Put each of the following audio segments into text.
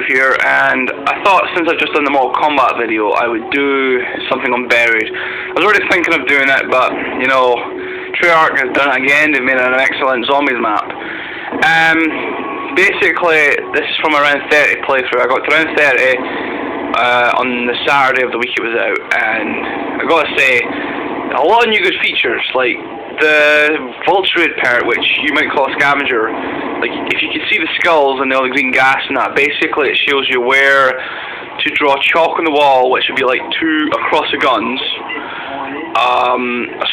here, and I thought since I've just done the Mortal Kombat video, I would do something on Buried. I was already thinking of doing it, but, you know, Treyarch has done it again. They've made an excellent zombies map. Basically, this is from around 30 playthrough. I got to around 30 on the Saturday of the week it was out, and I gotta say, a lot of new good features, like the Vulture perk, which you might call a scavenger. Like, if you can see the skulls and all the green gas and that, basically it shows you where to draw chalk on the wall, which would be like 2 across the guns.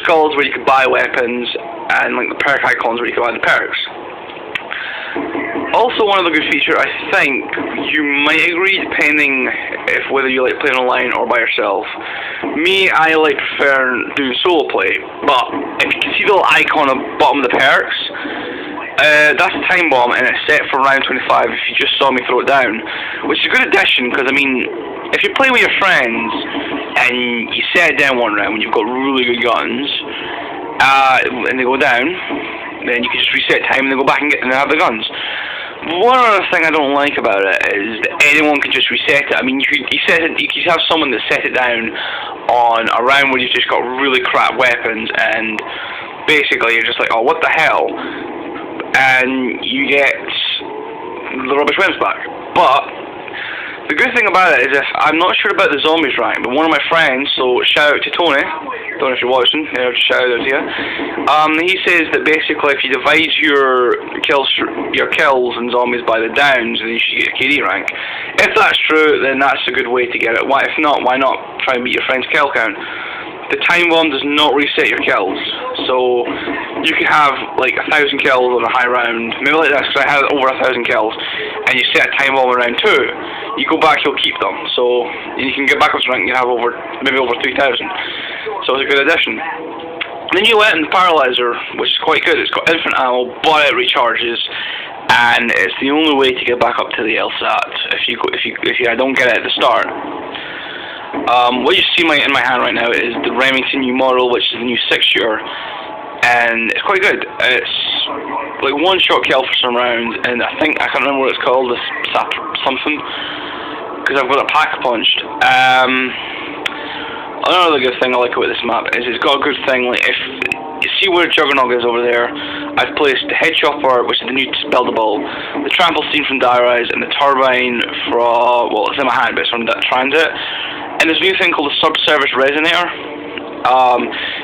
Skulls where you could buy weapons, and like the perk icons where you could buy the perks. Also, one other good feature, I think you might agree, depending if whether you like playing online or by yourself. Me, I like prefer doing solo play, but if you can see the little icon on the bottom of the perks, that's a time bomb, and it's set for round 25 if you just saw me throw it down, which is a good addition, because I mean, if you're playing with your friends and you set it down one round when you've got really good guns, and they go down, then you can just reset time and then go back and have the guns. One other thing I don't like about it is that anyone can just reset it. I mean, you could have someone that set it down on a round where you've just got really crap weapons, and basically you're just like, oh, what the hell? And you get the rubbish weapons back. But the good thing about it is, if I'm not sure about the zombies rank, but one of my friends, so shout out to Tony, don't know if you're watching, shout out to you. He says that basically if you divide your kills and zombies by the downs, then you should get a KD rank. If that's true, then that's a good way to get it. If not, why not try and beat your friend's kill count? The time bomb does not reset your kills, so you can have like 1,000 kills on a high round, maybe like this, because I had over 1,000 kills, and you set a time bomb on round 2, you go back, you'll keep them, so you can get back up to rank and you have maybe over 3,000, so it's a good addition. The new weapon, the Paralyzer, which is quite good, it's got infinite ammo, but it recharges, and it's the only way to get back up to the LSAT if you don't get it at the start. What you see in my hand right now is the Remington new model, which is the new 6-shooter, and it's quite good. It's like one-shot kill for some rounds, and I can't remember what it's called, this something, because I've got it pack-punched. Another good thing I like about this map is it's got a good thing, like if you see where Juggernaut is over there, I've placed the Head Chopper, which is the new buildable, the Trample Scene from Die Rise, and the Turbine from, well, it's in my hand, but it's from that Transit. And there's a new thing called the Subservice Resonator.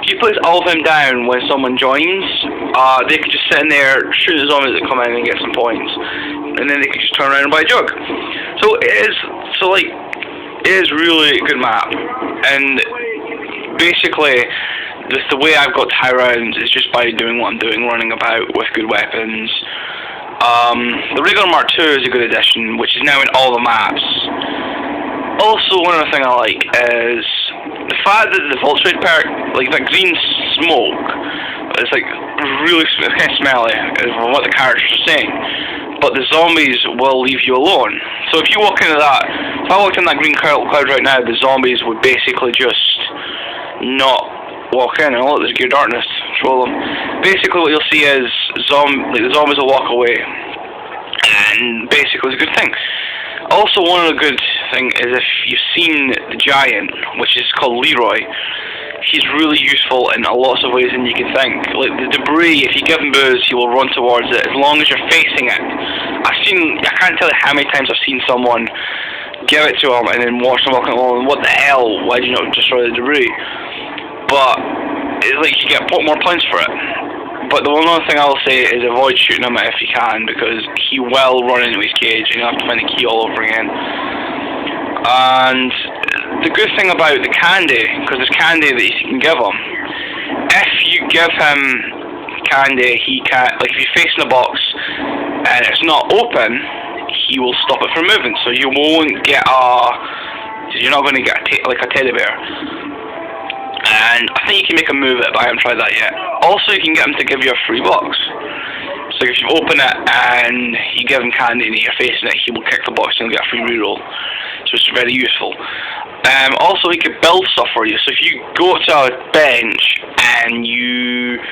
If you place all of them down when someone joins, they could just sit in there, shoot the zombies that come in and get some points, and then they could just turn around and buy a jug. So it is really a good map, and basically the way I've got to high rounds is just by doing what I'm doing, running about with good weapons. The Regular Mark II is a good addition, which is now in all the maps. Also, one other thing I like is the fact that the Vulture perk, like that green smoke, it's like really kind of smelly, is what the characters are saying. But the zombies will leave you alone. So if you walk into that, if I walked in that green cloud right now, the zombies would basically just not walk in, and look, there's Gear Darkness, troll them. Basically what you'll see is the zombies will walk away, and basically it's a good thing. Also, one other good thing is if you've seen the Giant, which is called Leroy, he's really useful in lots of ways than you can think. Like the debris, if you give him booze, he will run towards it as long as you're facing it. I can't tell you how many times I've seen someone give it to him and then watch them walking along, what the hell, why did you not destroy the debris? But it's like you get more points for it. But the one other thing I'll say is avoid shooting him if you can, because he will run into his cage and you'll have to find the key all over again. And the good thing about the candy, because there's candy that you can give him, if you give him candy, he can't, like if you face in a box and it's not open, he will stop it from moving, so you won't get you're not going to get like a teddy bear. And I think you can make a move it, but I haven't tried that yet. Also, you can get him to give you a free box. So if you open it and you give him candy and you're facing it, he will kick the box and you'll get a free reroll. So it's very useful. Also, he could build stuff for you. So if you go to a bench and you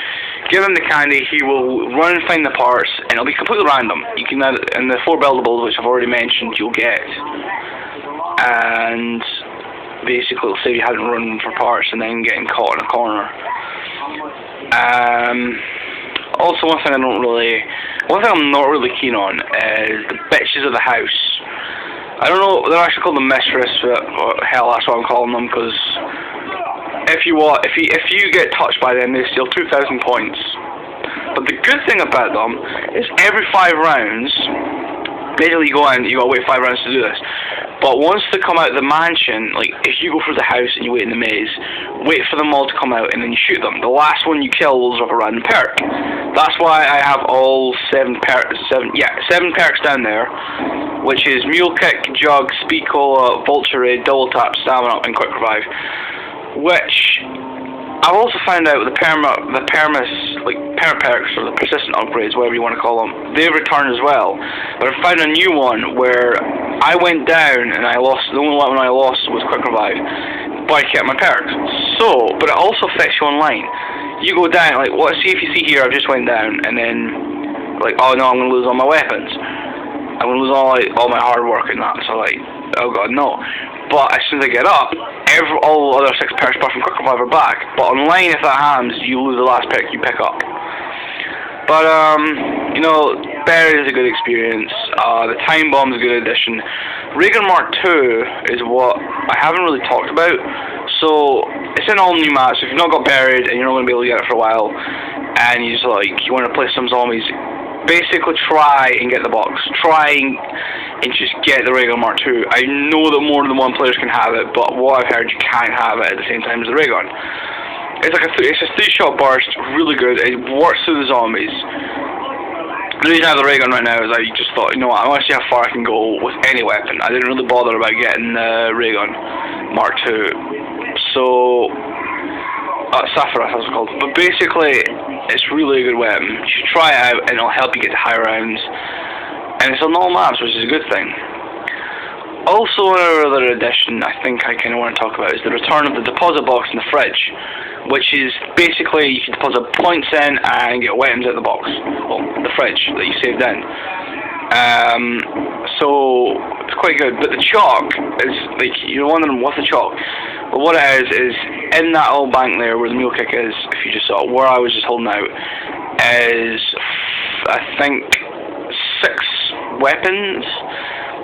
give him the candy, he will run and find the parts, and it'll be completely random. You can, and the 4 buildables, which I've already mentioned, you'll get. And basically it'll say you hadn't run for parts and then getting caught in a corner. Also, one thing I'm not really keen on is the bitches of the house. I don't know, they're actually called the mistress, but hell, that's what I'm calling them, because if you get touched by them, they steal 2,000 points. But the good thing about them is every 5 rounds, basically you gotta wait 5 rounds to do this. But once they come out of the mansion, like if you go through the house and you wait in the maze, wait for them all to come out and then you shoot them. The last one you kill will drop a random perk. That's why I have all 7 perks down there, which is Mule Kick, Jug, Speed Cola, Vulture Raid, Double Tap, Stamina Up, and Quick Revive. Which I've also found out the perma perks, or the persistent upgrades, whatever you want to call them, they return as well. But I found a new one where I went down and I lost. The only one I lost was Quick Revive, but I kept my perks. So, but it also affects you online. You go down, like, what? See if you see here, I just went down, and then like, oh no, I'm gonna lose all my weapons. I'm gonna lose all my hard work and that. So like, oh god, no. But as soon as I get up, all the other 6 perks apart from Quick Revive are back. But online, if that happens, you lose the last perk you pick up. But, you know, Buried is a good experience. The Time Bomb is a good addition. Raygun Mark II is what I haven't really talked about. So, it's in all new maps. If you've not got Buried and you're not going to be able to get it for a while, and you want to play some zombies, basically try and get the box. Try and just get the Raygun Mark II. I know that more than one players can have it, but what I've heard, you can't have it at the same time as the Raygun. It's like it's a 3-shot burst, really good. It works through the zombies. The reason I have the Raygun right now is I just thought, you know what, I want to see how far I can go with any weapon. I didn't really bother about getting the Raygun Mark II. So, Sephiroth, as it's called. But basically, it's really a good weapon. You should try it out, and it'll help you get to high rounds. And it's on all maps, which is a good thing. Also, another addition I think I kind of want to talk about is the return of the deposit box in the fridge, which is basically you can deposit points in and get weapons out of the box, well, the fridge that you saved in. So it's quite good. But the chalk is like, you're wondering what's the chalk? But what it is in that old bank there where the Mule Kick is, if you just saw where I was just holding out, is I think 6 weapons.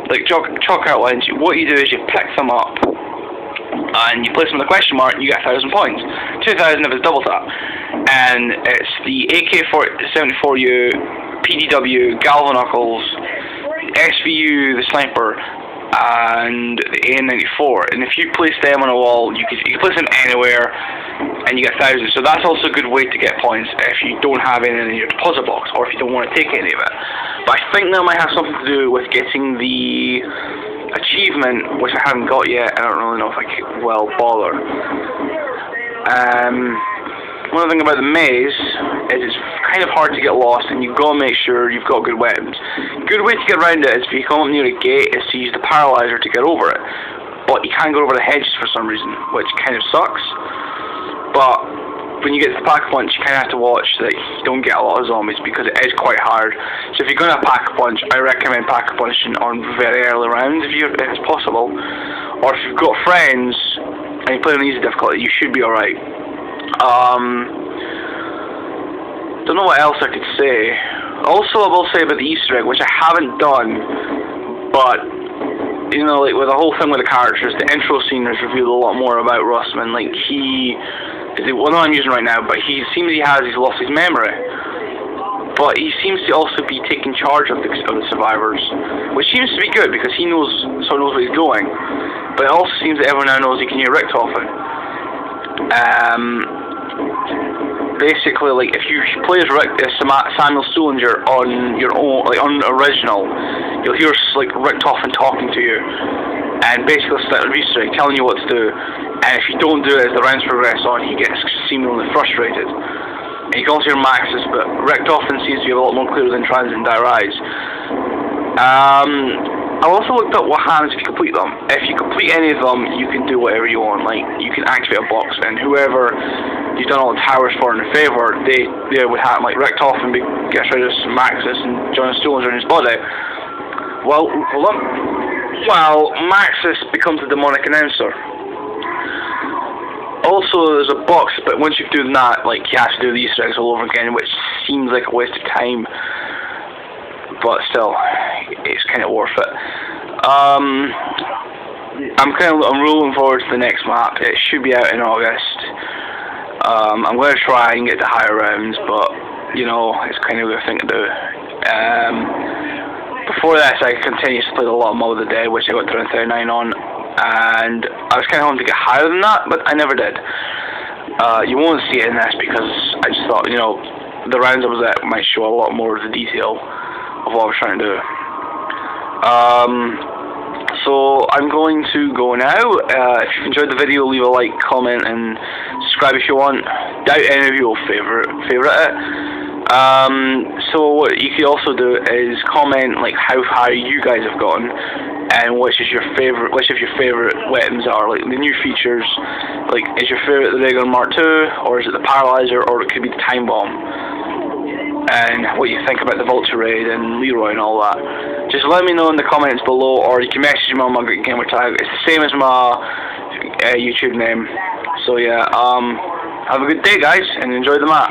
Like chalk outlines. What you do is you pick them up and you place them with a question mark and you get 1,000 points. 2,000 if it's double tap. And it's the AK-74U, PDW, Galvanuckles, SVU, the Sniper, and the AN-94. And if you place them on a wall, you can place them anywhere and you get 1,000. So that's also a good way to get points if you don't have any in your deposit box or if you don't want to take any of it. But I think that might have something to do with getting the achievement, which I haven't got yet. I don't really know if I could well bother. One thing about the maze is it's kind of hard to get lost, and you've got to make sure you've got good weapons. Good way to get around it is if you come up near a gate is to use the paralyzer to get over it. But you can't go over the hedges for some reason, which kind of sucks. But when you get to the Pack-a-Punch, you kind of have to watch that you don't get a lot of zombies because it is quite hard. So if you're going to Pack-a-Punch, I recommend Pack-a-Punching on very early rounds if it's possible. Or if you've got friends and you play on easy difficulty, you should be alright. Don't know what else I could say. Also, I will say about the Easter egg, which I haven't done, but you know, like with the whole thing with the characters, the intro scene has revealed a lot more about Russman. Like well, no, I'm using right now, but he's lost his memory. But he seems to also be taking charge of the survivors, which seems to be good because he knows where he's going. But it also seems that everyone now knows he can hear Richtofen. Basically, like if you play as Samuel Sullinger on your own, like on original, you'll hear like Richtofen talking to you, and basically it's like a Easter egg telling you what to do. And if you don't do it as the rounds progress on, he gets seemingly frustrated. And you can also hear Maxis, but Richtofen seems to be a lot more clear than Transient Dire Eyes. I also looked up what happens if you complete them. If you complete any of them, you can do whatever you want. Like, you can activate a box, and whoever you've done all the towers for in a favour, they would have, like, Richtofen gets rid of Maxis and John Stones in his body. Well, hold on. Well, Maxis becomes a demonic announcer. Also, there's a box, but once you've done that, like, you have to do the Easter eggs all over again, which seems like a waste of time. But still, it's kind of worth it. I'm rolling forward to the next map. It should be out in August. I'm going to try and get to higher rounds, but you know, it's kind of a thing to do. Before this, I continuously played a lot of Mob of the Dead, which I got to around 39 on, and I was kind of hoping to get higher than that, but I never did. You won't see it in this because I just thought, you know, the rounds I was at might show a lot more of the detail of what I was trying to do. So I'm going to go now. If you've enjoyed the video, leave a like, comment, and subscribe if you want. Doubt any of you will favourite it. So what you could also do is comment like how high you guys have gotten, and which of your favourite weapons are, like the new features. Like, is your favourite the Ray Gun Mark II, or is it the Paralyzer, or it could be the Time Bomb? And what you think about the Vulture Raid and Leroy and all that. Just let me know in the comments below, or you can message me on my Great Gamer tag. It's the same as my YouTube name. So yeah, have a good day, guys, and enjoy the map.